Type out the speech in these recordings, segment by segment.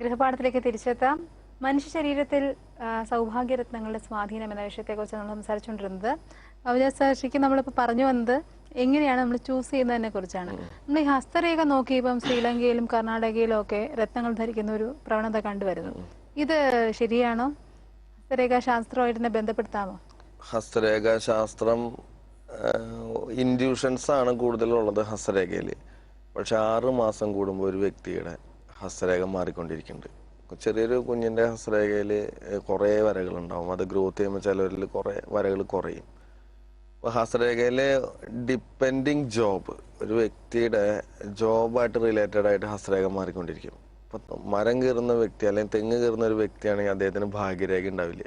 ഗൃഹപാഠത്തിലേക്ക് തിരിച്ചെത്താം. മനുഷ്യ ശരീരത്തിൽ സൗഭാഗ്യരത്നങ്ങളുടെ സ്വാധീനം എന്ന വിഷയത്തെക്കുറിച്ച് നമ്മൾ സംസാരിച്ചുകൊണ്ടിരുന്നത്. ശരിക്കും നമ്മളിപ്പോൾ പറഞ്ഞു വന്നത് എങ്ങനെയാണ് നമ്മൾ ചൂസ് ചെയ്യുന്നതിനെ കുറിച്ചാണ്. നമ്മൾ ഈ ഹസ്തരേഖ നോക്കി ഇപ്പം ശ്രീലങ്കയിലും കർണാടകയിലും ഒക്കെ രത്നങ്ങൾ ധരിക്കുന്ന ഒരു പ്രവണത കണ്ടുവരുന്നു. ഇത് ശരിയാണോ? ഹസ്തരേഖാ ശാസ്ത്രമായിട്ട് ബന്ധപ്പെടുത്താമോ? ഹസ്തരേഖാ ശാസ്ത്രം ഇൻഡ്യൂഷൻസ് ആണ് കൂടുതലുള്ളത് ഹസ്തരേഖയിൽ. പക്ഷെ 6 മാസം കൂടുമ്പോൾ ഒരു വ്യക്തിയുടെ ഹസ്തരേഖ മാറിക്കൊണ്ടിരിക്കുന്നുണ്ട്. ചെറിയൊരു കുഞ്ഞിൻ്റെ ഹസ്തരേഖയിൽ കുറേ വരകളുണ്ടാവും. അത് ഗ്രോത്ത് ചെയ്യുമ്പോൾ ചിലവരിൽ കുറേ വരകൾ കുറയും. അപ്പോൾ ഹസ്തരേഖയിൽ ഡിപ്പെൻഡിങ് ജോബ്, ഒരു വ്യക്തിയുടെ ജോബായിട്ട് റിലേറ്റഡ് ആയിട്ട് ഹസ്തരേഖ മാറിക്കൊണ്ടിരിക്കും. ഇപ്പം മരം കയറുന്ന വ്യക്തി അല്ലെങ്കിൽ തെങ്ങ് കയറുന്ന ഒരു വ്യക്തിയാണെങ്കിൽ അദ്ദേഹത്തിന് ഭാഗ്യരേഖ ഉണ്ടാവില്ല.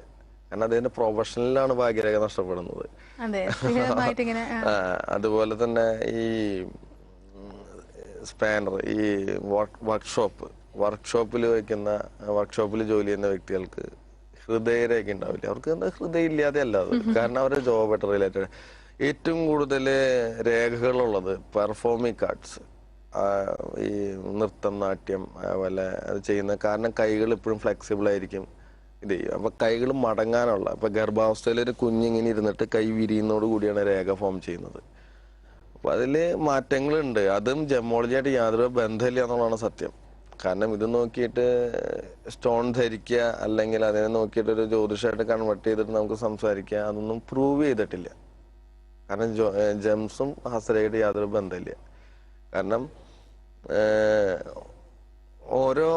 കാരണം അദ്ദേഹത്തിന്റെ പ്രൊഫഷണലിലാണ് ഭാഗ്യരേഖ നഷ്ടപ്പെടുന്നത്. അതുപോലെ തന്നെ ഈ സ്പാനർ, ഈ വർക്ക്ഷോപ്പിൽ ജോലി ചെയ്യുന്ന വ്യക്തികൾക്ക് ഹൃദയരേഖ ഉണ്ടാവില്ല. അവർക്ക് എന്താ ഹൃദയം ഇല്ലാതെ അല്ലാതെ, കാരണം അവരുടെ ജോബായിട്ട് റിലേറ്റഡ്. ഏറ്റവും കൂടുതൽ രേഖകളുള്ളത് പെർഫോമിംഗ് ആർട്സ്, ഈ നൃത്തം, നാട്യം, അതുപോലെ അത് ചെയ്യുന്ന. കാരണം കൈകൾ എപ്പോഴും ഫ്ലെക്സിബിൾ ആയിരിക്കും. ഇത് ചെയ്യും. അപ്പൊ കൈകൾ മടങ്ങാനുള്ള, ഇപ്പൊ ഗർഭാവസ്ഥയിൽ ഒരു കുഞ്ഞിങ്ങനെ ഇരുന്നിട്ട് കൈ വിരിയുന്നതോട് കൂടിയാണ് രേഖ ഫോം ചെയ്യുന്നത്. അപ്പൊ അതില് മാറ്റങ്ങളുണ്ട്. അതും ജെമോളജിയായിട്ട് യാതൊരു ബന്ധമില്ല എന്നുള്ളതാണ് സത്യം. കാരണം ഇത് നോക്കിയിട്ട് സ്റ്റോൺ ധരിക്കുക അല്ലെങ്കിൽ അതിനെ നോക്കിയിട്ട് ഒരു ജ്യോതിഷമായിട്ട് കൺവേർട്ട് ചെയ്തിട്ട് നമുക്ക് സംസാരിക്കുക, അതൊന്നും പ്രൂവ് ചെയ്തിട്ടില്ല. കാരണം ജെംസും ഹസ്തരേഖയായിട്ട് യാതൊരു ബന്ധമില്ല. കാരണം ഓരോ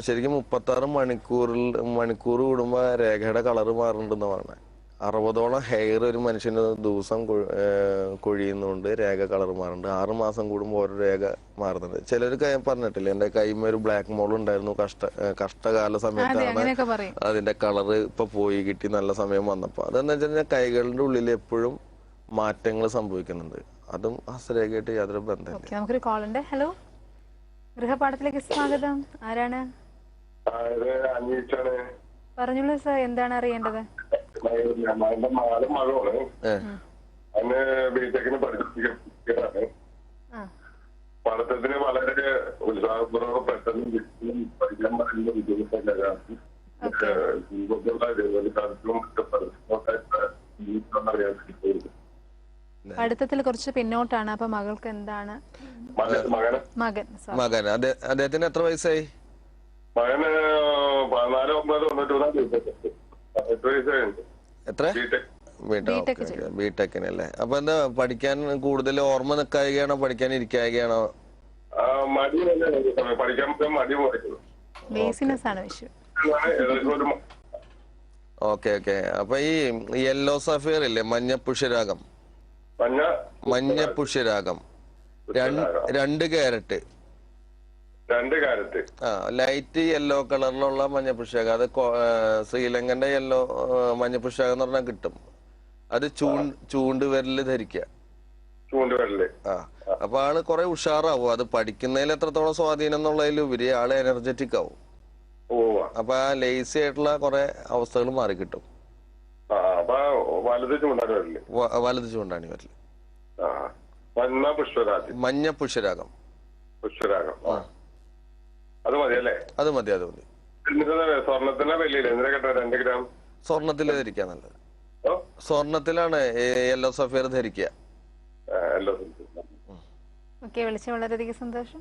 ശരിക്കും 36 മണിക്കൂർ കൂടുമ്പോൾ രേഖയുടെ കളറ് മാറുന്നുണ്ടെന്ന് പറഞ്ഞത്. 60ഓളം ഹെയർ ഒരു മനുഷ്യന് ദിവസം കൊഴിയുന്നുണ്ട്, രേഖ കളർ മാറുന്നുണ്ട്. 6 മാസം കൂടുമ്പോൾ ഓരോ രേഖ മാറുന്നുണ്ട്. ചിലർക്ക് പറഞ്ഞിട്ടില്ല, എന്റെ കൈമ ഒരു ബ്ലാക്ക് മോൾ ഉണ്ടായിരുന്നു, കഷ്ടകാല സമയത്താണ് അതിന്റെ കളറ് ഇപ്പൊ പോയി കിട്ടി, നല്ല സമയം വന്നപ്പോ. അതെന്ന് വെച്ചാൽ കൈകളുടെ ഉള്ളിൽ എപ്പോഴും മാറ്റങ്ങൾ സംഭവിക്കുന്നുണ്ട്. അതും ഹസ്തരേഖയായിട്ട് യാതൊരു ബന്ധമില്ല. നമുക്കൊരു കോൾ ഉണ്ട്. ഹലോ, ഗൃഹപാഠത്തിലേക്ക് സ്വാഗതം. ആരാണ്? പറഞ്ഞോളൂ സാർ, എന്താണ് അറിയേണ്ടത്? പഠിത്തത്തിന് വളരെ ഉത്സാഹപൂർവ്വം പെട്ടെന്ന് പഠിക്കാൻ പറയുന്ന ബുദ്ധിമുട്ടല്ല. പഠിത്തത്തിൽ കുറച്ച് പിന്നോട്ടാണ്. അപ്പൊ മകൾക്ക് എന്താണ്? മകൻ അദ്ദേഹത്തിന് എത്ര വയസ്സായി? മകന് 14, എത്ര? ബിടെക്കിനല്ലേ? അപ്പൊ എന്താ പഠിക്കാൻ കൂടുതൽ ഓർമ്മ നിൽക്കുകയാണോ, പഠിക്കാൻ ഇരിക്കുകയാണോ? Okay okay. അപ്പൊ ഈ യെല്ലോ സഫയർ ഇല്ലേ, മഞ്ഞ പുഷ്യരാഗം, 2 ക്യാരറ്റ് ലൈറ്റ് യെല്ലോ കളറിലുള്ള മഞ്ഞപ്പുഷ്യാകം. അത് ശ്രീലങ്കന്റെ യെല്ലോ മഞ്ഞപ്പുഷ്യാകം എന്ന് പറഞ്ഞാൽ കിട്ടും. അത് ചൂണ്ടുവിരല് ധരിക്കുക. അപ്പൊ ആള് കുറെ ഉഷാറാവും. അത് പഠിക്കുന്നതിൽ എത്രത്തോളം സ്വാധീനം എന്നുള്ളതിലുപരി ആള് എനർജറ്റിക് ആവും. അപ്പൊ ആ ലേസി ആയിട്ടുള്ള കുറെ അവസ്ഥകൾ മാറി കിട്ടും. വലത് ചൂണ്ടാണി വരല്, മഞ്ഞ പുഷ്യരാഗം. അത് മതി അല്ലേ? അത് മതി. സ്വർണത്തില് ധരിക്കാൻ നല്ലത്. സ്വർണത്തിലാണ് യെല്ലോ സഫയർ ധരിക്കുക. വിളിച്ച വളരെയധികം സന്തോഷം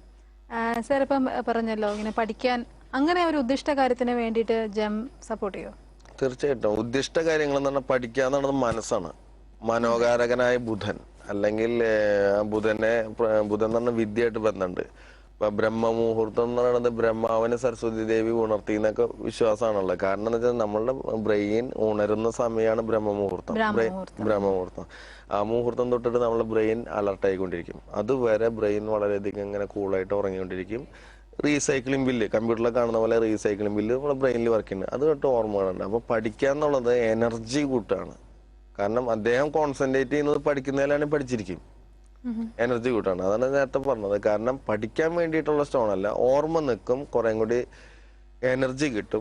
സാർ. ഇപ്പം പറഞ്ഞല്ലോ, ഇങ്ങനെ പഠിക്കാൻ അങ്ങനെ ഒരു ഉദ്ദിഷ്ട കാര്യത്തിന് വേണ്ടിയിട്ട് ജെം സപ്പോർട്ട് ചെയ്യോ? തീർച്ചയായിട്ടും. ഉദ്ദിഷ്ട കാര്യങ്ങൾ എന്ന് പറഞ്ഞാൽ പഠിക്കുക എന്നുള്ളത് മനസ്സാണ്. മനോകാരകനായ ബുധൻ, അല്ലെങ്കിൽ ബുധൻ എന്ന് പറഞ്ഞ വിദ്യയായിട്ട് ബന്ധമുണ്ട്. ഇപ്പൊ ബ്രഹ്മമുഹൂർത്തം എന്ന് പറയുന്നത് ബ്രഹ്മാവിനെ സരസ്വതി ദേവി ഉണർത്തി എന്നൊക്കെ വിശ്വാസമാണുള്ളത്. കാരണം എന്ന് വെച്ചാൽ നമ്മളുടെ ബ്രെയിൻ ഉണരുന്ന സമയമാണ് ബ്രഹ്മമുഹൂർത്തം. ആ മുഹൂർത്തം തൊട്ടിട്ട് നമ്മളെ ബ്രെയിൻ അലർട്ട് ആയിക്കൊണ്ടിരിക്കും. അതുവരെ ബ്രെയിൻ വളരെയധികം ഇങ്ങനെ കൂളായിട്ട് ഉറങ്ങിക്കൊണ്ടിരിക്കും. റീസൈക്ലിംഗ് ബില്ല്, കമ്പ്യൂട്ടറിൽ കാണുന്ന പോലെ റീസൈക്ലിംഗ് ബില്ല് നമ്മുടെ ബ്രെയിനിൽ വർക്ക് ചെയ്യുന്നത്. അത് തൊട്ട് ഓർമ്മകളുണ്ട്. അപ്പൊ പഠിക്കുക എന്നുള്ളത് എനർജി കൂട്ടാണ്. കാരണം അദ്ദേഹം കോൺസെൻട്രേറ്റ് ചെയ്യുന്നത് പഠിക്കുന്നതിലാണ്, പഠിച്ചിരിക്കും. എനർജി കൂട്ടാണ്. അതാണ് നേരത്തെ പറഞ്ഞത്. കാരണം പഠിക്കാൻ വേണ്ടിയിട്ടുള്ള സ്റ്റോൺ അല്ല, ഓർമ്മ നിൽക്കും, കുറെ കൂടി എനർജി കിട്ടും.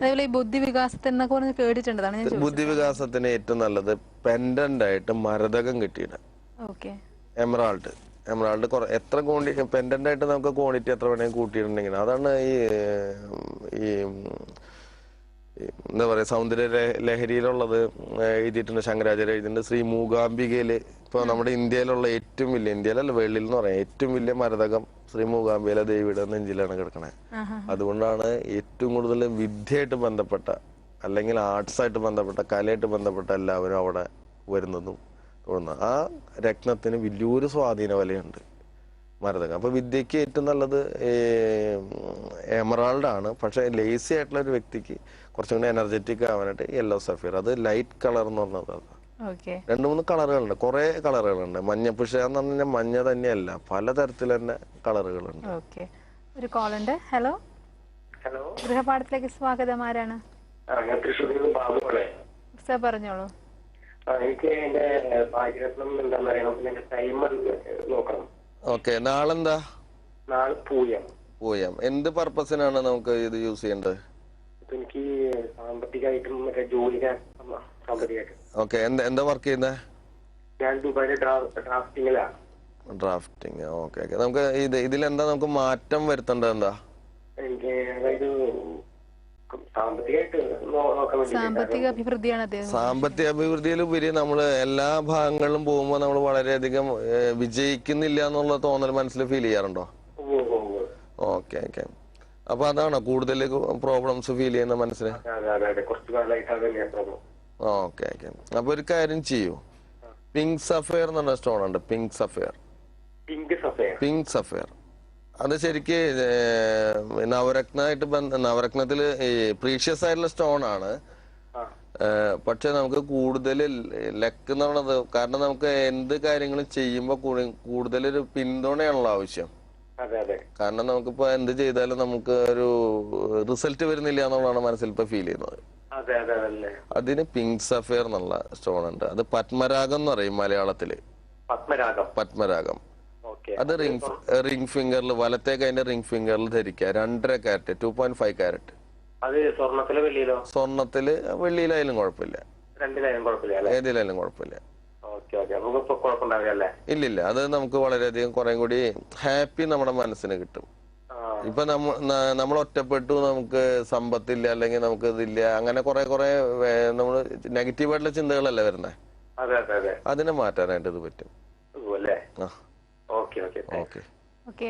ബുദ്ധിവികാസത്തിന് ഏറ്റവും നല്ലത് പെൻഡന്റ് ആയിട്ട് മരതകം കിട്ടിയിട്ട്, എമറാൾഡ്. എമറാൾഡ് എത്ര പെൻഡന്റ് ആയിട്ട് നമുക്ക് ക്വാണ്ടിറ്റി എത്ര വേണമെങ്കിൽ കൂട്ടിയിട്ടുണ്ടെങ്കിൽ അതാണ് ഈ എന്താ പറയാ സൗന്ദര്യ ലഹരിയിലുള്ളത്. എഴുതിയിട്ടുണ്ട് ശങ്കരാചാര്യ എഴുതിയിട്ടുണ്ട്. ശ്രീ മൂകാംബികയില് ഇപ്പൊ നമ്മുടെ ഇന്ത്യയിലുള്ള ഏറ്റവും വലിയ, ഇന്ത്യയിലല്ല വേൾഡിൽ എന്ന് പറയാം, ഏറ്റവും വലിയ മരതകം ശ്രീ മൂകാംബികയിലെ ദേവിയുടെ നെഞ്ചിലാണ് കിടക്കണേ. അതുകൊണ്ടാണ് ഏറ്റവും കൂടുതൽ വിദ്യയായിട്ട് ബന്ധപ്പെട്ട അല്ലെങ്കിൽ ആർട്സ് ആയിട്ട് ബന്ധപ്പെട്ട കലയായിട്ട് ബന്ധപ്പെട്ട എല്ലാവരും അവിടെ വരുന്നതും തോന്നുന്നത്. ആ രത്നത്തിന് വലിയൊരു സ്വാധീന വലയുണ്ട് മരതകം. അപ്പൊ വിദ്യക്ക് ഏറ്റവും നല്ലത് എമറാൾഡ് ആണ്. പക്ഷെ ലേസി ആയിട്ടുള്ള ഒരു വ്യക്തിക്ക് കുറച്ചും കൂടി എനർജറ്റിക് ആവാനായിട്ട് യെല്ലോ സഫയർ, അത് ലൈറ്റ് കളർ എന്ന് പറഞ്ഞത്. 2-3 കളറുകളുണ്ട്, കുറെ കളറുകളുണ്ട്. മഞ്ഞപ്പുഷ എന്ന് പറഞ്ഞാൽ മഞ്ഞ തന്നെയല്ല, പലതരത്തിൽ തന്നെ കളറുകളുണ്ട്. ഒരു കോൾ ഉണ്ട്. ഹലോ, ഗൃഹപാഠത്തിലേക്ക് സ്വാഗതം. ആരാണ്? സർ പറഞ്ഞോളൂ. എനിക്ക് എന്റെ ഭാഗ്യരത്നം എന്താന്ന് അറിയണം, പിന്നെ എന്റെ ടൈം നോക്കണം. ഓക്കെ, നാളെന്താ? നാളെ പൂയം. എന്ത് പർപ്പസിനാണ് നമുക്ക് ഇത് യൂസ് ചെയ്യേണ്ടത്? എനിക്ക് സാമ്പത്തികമായിട്ടും മറ്റേ ജോലിയുടെ സാമ്പത്തികമായിട്ടും. ഓക്കെ, എന്താ വർക്ക് ചെയ്യുന്നത്? ഞാൻ ദുബായിലെ ഡ്രാഫ്റ്റിംഗിലാണ്. ഡ്രാഫ്റ്റിംഗ്. ഓക്കെ. നമുക്ക് ഇതിലെന്താ നമുക്ക് മാറ്റം വരുത്തേണ്ടത്? എന്താ എനിക്ക് അതായത് സാമ്പത്തികമായിട്ട് നോക്കാൻ വേണ്ടി. സാമ്പത്തിക അഭിവൃദ്ധിയാണ്. സാമ്പത്തിക അഭിവൃദ്ധിയിലുപരി നമ്മള് എല്ലാ ഭാഗങ്ങളിലും പോകുമ്പോൾ നമ്മൾ വളരെയധികം വിജയിക്കുന്നില്ല എന്നുള്ള തോന്നൽ മനസ്സിൽ ഫീൽ ചെയ്യാറുണ്ടോ? ഓക്കെ. അപ്പൊ അതാണോ കൂടുതൽ പ്രോബ്ലംസ് ഫീൽ ചെയ്യുന്ന മനസ്സിന്? ഓക്കെ. അപ്പൊ ഒരു കാര്യം ചെയ്യൂ, പിങ്ക് സഫയർ എന്ന് പറഞ്ഞ സ്റ്റോൺ ഉണ്ട്. പിങ്ക് സഫയർ അത് ശരിക്ക് നവരത്നത്തില് പ്രീഷ്യസ് ആയിട്ടുള്ള സ്റ്റോൺ ആണ്. പക്ഷെ നമുക്ക് കൂടുതൽ ലക്ക് എന്ന് പറയുന്നത്, കാരണം നമുക്ക് എന്ത് കാര്യങ്ങളും ചെയ്യുമ്പോ കൂടുതലൊരു പിന്തുണയാണല്ലോ ആവശ്യം. കാരണം നമുക്കിപ്പോ എന്ത് ചെയ്താലും നമുക്ക് ഒരു റിസൾട്ട് വരുന്നില്ല എന്നുള്ളതാണ് മനസ്സിൽ ഇപ്പൊ ഫീൽ ചെയ്യുന്നത്. അതിന് പിങ്ക് സഫയർ എന്നുള്ള സ്റ്റോൺ ഉണ്ട്. അത് പത്മരാഗം എന്ന് പറയും മലയാളത്തില്. പത്മരാഗം. അത് റിംഗ് ഫിംഗറിൽ, വലത്തേക്ക് അതിന്റെ റിംഗ് ഫിംഗറിൽ ധരിക്കുക. 2.5 കാരറ്റ്, 2.5 കാരറ്റ്. സ്വർണത്തില് വെള്ളിയിലായാലും കുഴപ്പമില്ല, ഏതിലായാലും കുഴപ്പമില്ല. ഇല്ലില്ല, അത് നമുക്ക് വളരെയധികം കുറെ കൂടി ഹാപ്പി നമ്മുടെ മനസ്സിന് കിട്ടും. ഇപ്പൊ നമ്മൾ ഒറ്റപ്പെട്ടു, നമുക്ക് സമ്പത്തില്ല, അല്ലെങ്കിൽ നമുക്ക് ഇതില്ല, അങ്ങനെ കുറെ നമ്മള് നെഗറ്റീവായിട്ടുള്ള ചിന്തകളല്ലേ വരുന്നേ. അതിനെ മാറ്റാനായിട്ട് ഇത് പറ്റും.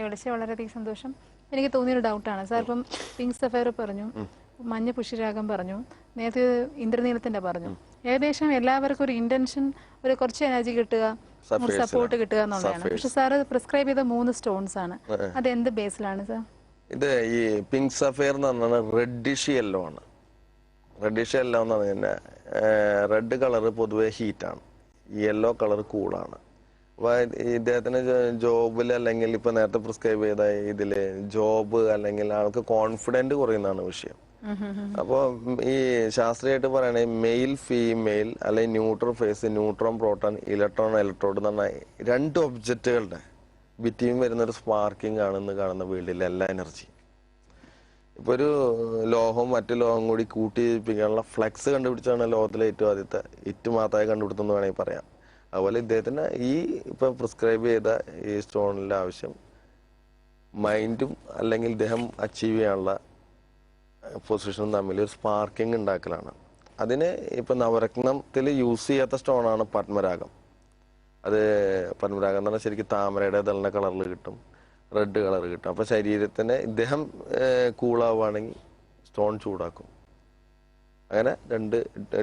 വിളിച്ച വളരെയധികം സന്തോഷം. എനിക്ക് തോന്നിയൊരു ഡൗട്ടാണ് സാർ. ഇപ്പം പിങ്ക് സഫയർ പറഞ്ഞു, മഞ്ഞ പുഷ്യരാഗം പറഞ്ഞു, നേരത്തെ ഇന്ദ്രനീലത്തിന്റെ പറഞ്ഞു. ഏകദേശം എല്ലാവർക്കും ഒരു ഇന്റൻഷൻ, ഒരു കുറച്ച് എനർജി കിട്ടുക, സപ്പോർട്ട് കിട്ടുക എന്നുള്ളതാണ്. പക്ഷെ സാറ് പ്രിസ്ക്രൈബ് ചെയ്ത 3 സ്റ്റോൺസ് ആണ്. അത് എന്ത് ബേസിലാണ് സാർ? ഇത് ഈ പിങ്ക് സഫയർ എന്ന് പറഞ്ഞാൽ റെഡിഷ് യെല്ലോ ആണ്. റെഡിഷ് യെല്ലോ എന്ന് പറഞ്ഞാൽ റെഡ് കളർ പൊതുവെ ഹീറ്റാണ്, യെല്ലോ കളർ കൂളാണ്. അപ്പൊ ഇദ്ദേഹത്തിന് ജോബിൽ, അല്ലെങ്കിൽ ഇപ്പൊ നേരത്തെ പ്രിസ്ക്രൈബ് ചെയ്ത ഇതില് ജോബ്, അല്ലെങ്കിൽ ആൾക്ക് കോൺഫിഡന്റ് കുറയുന്നതാണ് വിഷയം. അപ്പൊ ഈ ശാസ്ത്രീയമായിട്ട് പറയണേ മെയിൽ ഫീമെയിൽ, അല്ലെങ്കിൽ neutral face, neutron proton, electron electrode എന്ന് പറഞ്ഞാൽ 2 ഒബ്ജക്റ്റുകളുടെ ബിറ്റ്വീൻ വരുന്ന ഒരു സ്പാർക്കിംഗ് ആണെന്ന് കാണുന്ന വേൾഡിലെ എല്ലാ എനർജി. ഇപ്പൊ ഒരു ലോഹവും മറ്റു ലോഹവും കൂടി കൂട്ടിപ്പിക്കാനുള്ള ഫ്ലെക്സ് കണ്ടുപിടിച്ചാണ് ലോകത്തിലെ ഏറ്റവും ആദ്യത്തെ മാത്രമായി കണ്ടുപിടുത്തെന്ന് വേണമെങ്കിൽ പറയാം. അതുപോലെ ഇദ്ദേഹത്തിന് ഈ ഇപ്പൊ പ്രിസ്ക്രൈബ് ചെയ്ത ഈ സ്റ്റോണിന്റെ ആവശ്യം മൈൻഡും അല്ലെങ്കിൽ ഇദ്ദേഹം അച്ചീവ് ചെയ്യാനുള്ള പൊസിഷനും തമ്മിൽ ഒരു സ്പാർക്കിംഗ് ഉണ്ടാക്കലാണ്. അതിന് ഇപ്പൊ നവരത്നത്തിൽ യൂസ് ചെയ്യാത്ത സ്റ്റോണാണ് പത്മരാഗം. അത് പത്മരാഗം എന്ന് പറഞ്ഞാൽ ശരിക്കും താമരയുടെ ഇതളിന്റെ കളറിൽ കിട്ടും, റെഡ് കളർ കിട്ടും. അപ്പൊ ശരീരത്തിന് ഇദ്ദേഹം കൂളാവുകയാണെങ്കിൽ സ്റ്റോൺ ചൂടാക്കും. അങ്ങനെ 2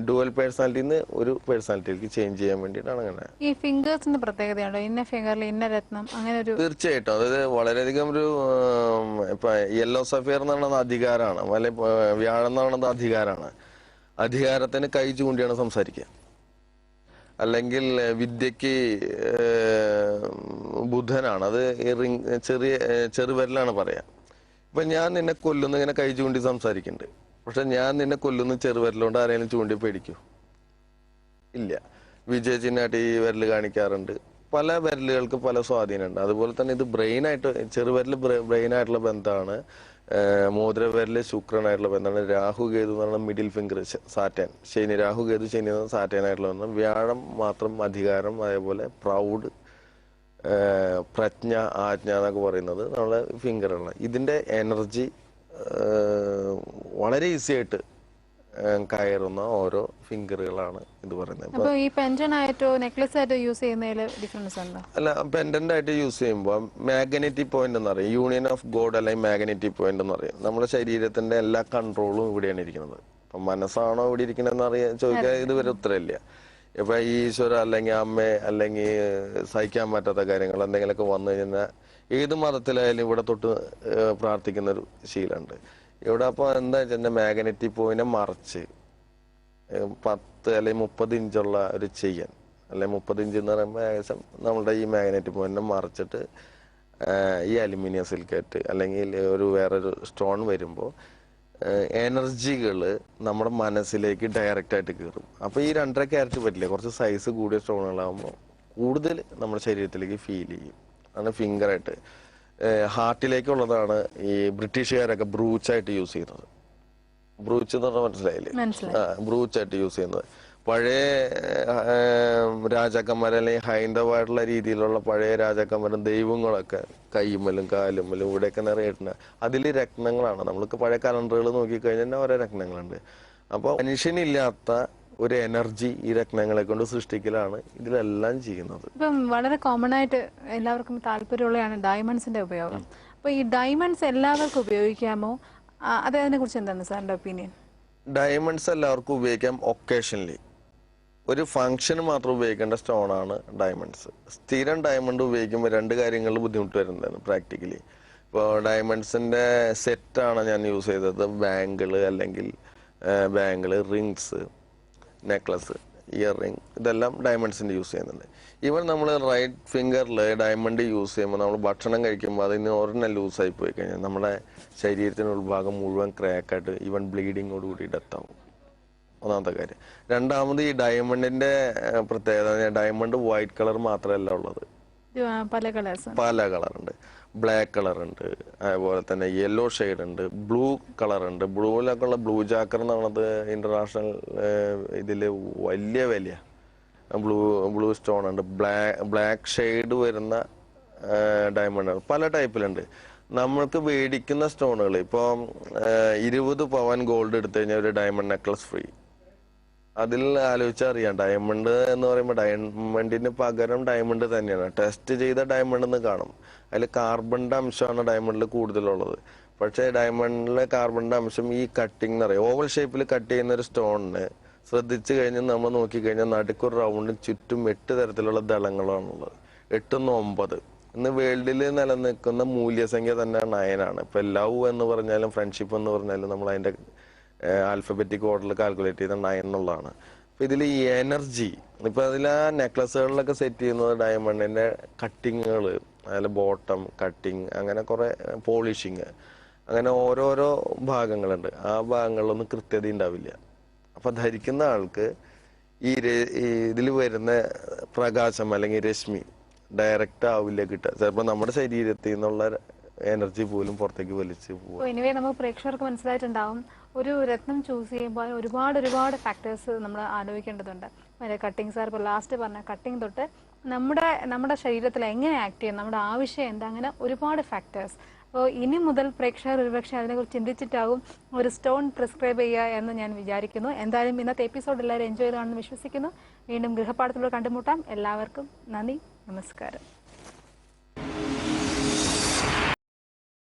ഡുവൽ പേഴ്സണാലിറ്റിന്ന് ഒരു പേഴ്സണാലിറ്റിയിലേക്ക് ചേഞ്ച് ചെയ്യാൻ വേണ്ടിയിട്ടാണ് അങ്ങനെ. ഈ ഫിംഗേഴ്സിന്റെ പ്രത്യേകതയുണ്ടോ? ഇന്ന ഫിംഗറിൽ ഇന്ന രത്നം, അങ്ങനെ ഒരു? തീർച്ചയായിട്ടും. അതായത് വളരെയധികം ഒരു ഇപ്പൊ യെല്ലോ സഫയർ എന്ന് പറയുന്നത് അധികാരമാണ്, അല്ലെ വ്യാഴം എന്ന് പറയുന്നത് അധികാരമാണ്. അധികാരത്തിന് കൈ ചൂണ്ടിയാണ് സംസാരിക്കുക. അല്ലെങ്കിൽ വിദ്യക്ക് ബുധനാണ്, അത് ചെറുവിരലാണ് പറയാ. ഇപ്പൊ ഞാൻ നിന്നെ കൊല്ലുന്ന ഇങ്ങനെ കൈ ചൂണ്ടി സംസാരിക്കുന്നുണ്ട്, പക്ഷെ ഞാൻ നിന്നെ കൊല്ലുന്ന ചെറുവിരലുകൊണ്ട് ആരെങ്കിലും ചൂണ്ടി പേടിക്കൂ? ഇല്ല. വിജയചിഹ്നമായിട്ട് ഈ വിരൽ കാണിക്കാറുണ്ട്. പല വിരലുകൾക്ക് പല സ്വാധീനമുണ്ട്. അതുപോലെ തന്നെ ഇത് ബ്രെയിനായിട്ട്, ചെറുവിരൽ ബ്രെയിനായിട്ടുള്ള ബന്ധമാണ്. മോതിരവിരല് ശുക്രനായിട്ടുള്ള ബന്ധമാണ്. രാഹു കേതു എന്ന് പറഞ്ഞാൽ മിഡിൽ ഫിംഗർ സാറ്റൻ, ശനി. രാഹു കേതു ശനി സാറ്റൻ ആയിട്ടുള്ള ബന്ധം. വ്യാഴം മാത്രം അധികാരം, അതേപോലെ പ്രൗഡ്, പ്രജ്ഞ, ആജ്ഞ എന്നൊക്കെ പറയുന്നത് നമ്മളെ ഫിംഗറാണ്. ഇതിന്റെ എനർജി വളരെ ഈസി ആയിട്ട് കയറുന്ന ഓരോ ഫിംഗറുകളാണ് ഇത് പറയുന്നത്. അപ്പൊ ഈ പെൻഡൻ ആയിട്ടോ നെക്ലസ് ആയിട്ടോ യൂസ് ചെയ്യുന്നതിൽ ഡിഫറൻസ് ഉണ്ടോ? അല്ല, പെൻഡന്റ് ആയിട്ട് യൂസ് ചെയ്യുമ്പോൾ മാഗ്നറ്റിക് പോയിന്റ് എന്ന് പറയും, യൂണിയൻ ഓഫ് ഗോഡ് അല്ലെങ്കിൽ മാഗ്നറ്റിക് പോയിന്റ് എന്ന് പറയും. നമ്മുടെ ശരീരത്തിന്റെ എല്ലാ കൺട്രോളും ഇവിടെയാണ് ഇരിക്കുന്നത്. അപ്പൊ മനസ്സാണോ ഇവിടെ ഇരിക്കണെന്ന് ചോദിക്കാൻ ഇതുവരെ ഉത്തരമില്ല. ഇപ്പൊ ഈശ്വര അല്ലെങ്കിൽ അമ്മ അല്ലെങ്കിൽ സഹിക്കാൻ പറ്റാത്ത കാര്യങ്ങൾ എന്തെങ്കിലുമൊക്കെ വന്നു കഴിഞ്ഞാൽ ഏത് മതത്തിലായാലും ഇവിടെ തൊട്ട് പ്രാർത്ഥിക്കുന്ന ഒരു ശീലമുണ്ട് ഇവിടെ. അപ്പൊ എന്താ വെച്ചാൽ മാഗ്നറ്റിക് പോയിന്റിനെ മറിച്ച് 10 അല്ലെങ്കിൽ 30 ഇഞ്ചുള്ള ഒരു ചെയ്യാൻ, അല്ലെങ്കിൽ 30 ഇഞ്ച് എന്ന് പറയുമ്പോൾ ഏകദേശം നമ്മളുടെ ഈ മാഗ്നറ്റിക് പോയിന്റിനെ മറിച്ചിട്ട് ഈ അലുമിനിയം സിലിക്കേറ്റ് അല്ലെങ്കിൽ ഒരു വേറൊരു സ്റ്റോൺ വരുമ്പോൾ എനർജികൾ നമ്മുടെ മനസ്സിലേക്ക് ഡയറക്റ്റ് ആയിട്ട് കയറും. അപ്പൊ ഈ 2.5 ക്യാരറ്റ് പറ്റില്ല, കുറച്ച് സൈസ് കൂടിയ സ്റ്റോണുകളാകുമ്പോൾ കൂടുതൽ നമ്മുടെ ശരീരത്തിലേക്ക് ഫീൽ ചെയ്യും. ആണ് ഫിംഗറായിട്ട്. ഹാർട്ടിലേക്കുള്ളതാണ് ഈ ബ്രിട്ടീഷുകാരൊക്കെ ബ്രൂച്ചായിട്ട് യൂസ് ചെയ്യുന്നത്. ബ്രൂച്ച് എന്ന് പറഞ്ഞാൽ മനസ്സിലായില്ലേ? ബ്രൂച്ചായിട്ട് യൂസ് ചെയ്യുന്നത് പഴയ രാജാക്കന്മാർ അല്ലെങ്കിൽ ഹൈന്ദവമായിട്ടുള്ള രീതിയിലുള്ള പഴയ രാജാക്കന്മാരും ദൈവങ്ങളൊക്കെ കൈമലും കാലുമലും ഇവിടെയൊക്കെ നിറയിട്ടുണ്ട്. അതിൽ രത്നങ്ങളാണ്. നമ്മൾക്ക് പഴയ കലണ്ടറുകൾ നോക്കിക്കഴിഞ്ഞാൽ ഓരോ രത്നങ്ങളുണ്ട്. അപ്പോൾ മനുഷ്യനില്ലാത്ത ഒരു എനർജി ഈ രത്നങ്ങളെ കൊണ്ട് സൃഷ്ടിക്കലാണ് ഇതിലെല്ലാം ചെയ്യുന്നത്. ഇപ്പം വളരെ കോമൺ ആയിട്ട് എല്ലാവർക്കും താല്പര്യമുള്ളതാണ് ഡയമണ്ട്സിന്റെ ഉപയോഗം. അപ്പൊ ഈ ഡയമണ്ട്സ് എല്ലാവർക്കും ഉപയോഗിക്കാമോ? അതിനെ കുറിച്ച് എന്താണ് സാറിന്റെ ഒപ്പീനിയൻ? ഡയമണ്ട്സ് എല്ലാവർക്കും ഉപയോഗിക്കാം ഒക്കേഷനലി. ഒരു ഫംഗ്ഷന് മാത്രം ഉപയോഗിക്കേണ്ട സ്റ്റോണാണ് ഡയമണ്ട്സ്. സ്ഥിരം ഡയമണ്ട് ഉപയോഗിക്കുമ്പോൾ 2 കാര്യങ്ങളിൽ ബുദ്ധിമുട്ട് വരുന്നതാണ് പ്രാക്ടിക്കലി. ഇപ്പോൾ ഡയമണ്ട്സിന്റെ സെറ്റാണ് ഞാൻ യൂസ് ചെയ്തത്. Bangle, rings, necklace, year ring, ഇതെല്ലാം ഡയമണ്ട്സിന്റെ യൂസ് ചെയ്യുന്നുണ്ട്. ഈവൻ നമ്മൾ റൈറ്റ് ഫിംഗറിൽ ഡയമണ്ട് യൂസ് ചെയ്യുമ്പോൾ നമ്മൾ ഭക്ഷണം കഴിക്കുമ്പോൾ അതിന് ഒരെണ്ണം ലൂസായി പോയി കഴിഞ്ഞാൽ നമ്മുടെ ശരീരത്തിന് ഉൾഭാഗം മുഴുവൻ ക്രാക്കായിട്ട് ഈവൻ ബ്ലീഡിങ്ങോട് കൂടി ഡെത്ത് ആവും. ഒന്നാമത്തെ കാര്യം. രണ്ടാമത് ഈ ഡയമണ്ടിന്റെ പ്രത്യേകത, ഡയമണ്ട് വൈറ്റ് കളർ മാത്രമല്ല ഉള്ളത്, പല കളറുണ്ട്. ബ്ലാക്ക് കളർ ഉണ്ട്, അതുപോലെ തന്നെ യെല്ലോ ഷെയ്ഡ് ഉണ്ട്, ബ്ലൂ കളർ ഉണ്ട്. ബ്ലൂവിലൊക്കെ ഉള്ള ബ്ലൂ ജാക്കർ എന്ന് പറയുന്നത് ഇന്റർനാഷണൽ ഇതിൽ വലിയ ബ്ലൂ സ്റ്റോൺ ഉണ്ട്. ബ്ലാക്ക് ഷെയ്ഡ് വരുന്ന ഡയമണ്ട് പല ടൈപ്പിലുണ്ട്. നമ്മൾക്ക് മേടിക്കുന്ന സ്റ്റോണുകൾ ഇപ്പോൾ 20 പവൻ ഗോൾഡ് എടുത്തു കഴിഞ്ഞാൽ ഒരു ഡയമണ്ട് നെക്ലസ് ഫ്രീ. അതിൽ ആലോചിച്ചറിയാം, ഡയമണ്ട് എന്ന് പറയുമ്പോൾ ഡയമണ്ടിന് പകരം ഡയമണ്ട് തന്നെയാണ്. ടെസ്റ്റ് ചെയ്ത ഡയമണ്ട് എന്ന് കാണും. അതിൽ കാർബണിന്റെ അംശമാണ് ഡയമണ്ടിൽ കൂടുതലുള്ളത്. പക്ഷേ ഡയമണ്ടിലെ കാർബണിന്റെ അംശം ഈ കട്ടിങ് എന്ന് പറയും, ഓവൽ ഷേപ്പിൽ കട്ട് ചെയ്യുന്ന ഒരു സ്റ്റോണിന് ശ്രദ്ധിച്ചു കഴിഞ്ഞാൽ നമ്മൾ നോക്കിക്കഴിഞ്ഞാൽ നടുക്കൊരു റൗണ്ടിന് ചുറ്റും 8 തരത്തിലുള്ള ദളങ്ങളാണുള്ളത്. 8 × 9. ഇന്ന് വേൾഡിൽ നിലനിൽക്കുന്ന മൂല്യസംഖ്യ തന്നെ 9 ആണ്. ഇപ്പൊ ലവ് എന്ന് പറഞ്ഞാലും ഫ്രണ്ട്ഷിപ്പ് എന്ന് പറഞ്ഞാലും നമ്മൾ അതിന്റെ ആൽഫബറ്റിക് ഓർഡറിൽ കാൽക്കുലേറ്റ് ചെയ്ത 9 എന്നുള്ളതാണ്. അപ്പൊ ഇതിൽ ഈ എനർജി ഇപ്പൊ അതിൽ ആ നെക്ലസുകളിലൊക്കെ സെറ്റ് ചെയ്യുന്നത് ഡയമണ്ടിന്റെ കട്ടിങ്ങുകൾ, അതിൽ ബോട്ടം കട്ടിങ്, അങ്ങനെ കുറെ പോളിഷിങ്, അങ്ങനെ ഓരോരോ ഭാഗങ്ങളുണ്ട്. ആ ഭാഗങ്ങളിലൊന്നും കൃത്യത ഉണ്ടാവില്ല. അപ്പൊ ധരിക്കുന്ന ആൾക്ക് ഈ ഇതിൽ വരുന്ന പ്രകാശം അല്ലെങ്കിൽ രശ്മി ഡയറക്റ്റ് ആവില്ല കിട്ടുക. ചിലപ്പോൾ നമ്മുടെ ശരീരത്തിൽ നിന്നുള്ള എനർജി പോലും പുറത്തേക്ക് വലിച്ച് പോകും. എനിവേ നമുക്ക് പ്രേക്ഷകർക്ക് മനസ്സിലായിട്ടുണ്ടാവും, ഒരു രത്നം ചൂസ് ചെയ്യുമ്പോൾ ഒരുപാട് ഫാക്ടേഴ്സ് നമ്മൾ ആലോചിക്കേണ്ടതുണ്ട്. കട്ടിങ് സാർ ഇപ്പോൾ ലാസ്റ്റ് പറഞ്ഞ കട്ടിങ് തൊട്ട് നമ്മുടെ ശരീരത്തിൽ എങ്ങനെ ആക്ട് ചെയ്യും, നമ്മുടെ ആവശ്യം എന്താ, അങ്ങനെ ഒരുപാട് ഫാക്ടേഴ്സ്. അപ്പോൾ ഇനി മുതൽ പ്രേക്ഷകർ ഒരുപക്ഷെ അതിനെക്കുറിച്ച് ചിന്തിച്ചിട്ടാകും ഒരു സ്റ്റോൺ പ്രിസ്ക്രൈബ് ചെയ്യുക എന്ന് ഞാൻ വിചാരിക്കുന്നു. എന്തായാലും ഇന്നത്തെ എപ്പിസോഡ് എല്ലാവരും എൻജോയ് ചെയ്താണെന്ന് വിശ്വസിക്കുന്നു. വീണ്ടും ഗൃഹപാഠത്തിലൂടെ കണ്ടുമുട്ടാം. എല്ലാവർക്കും നന്ദി, നമസ്കാരം.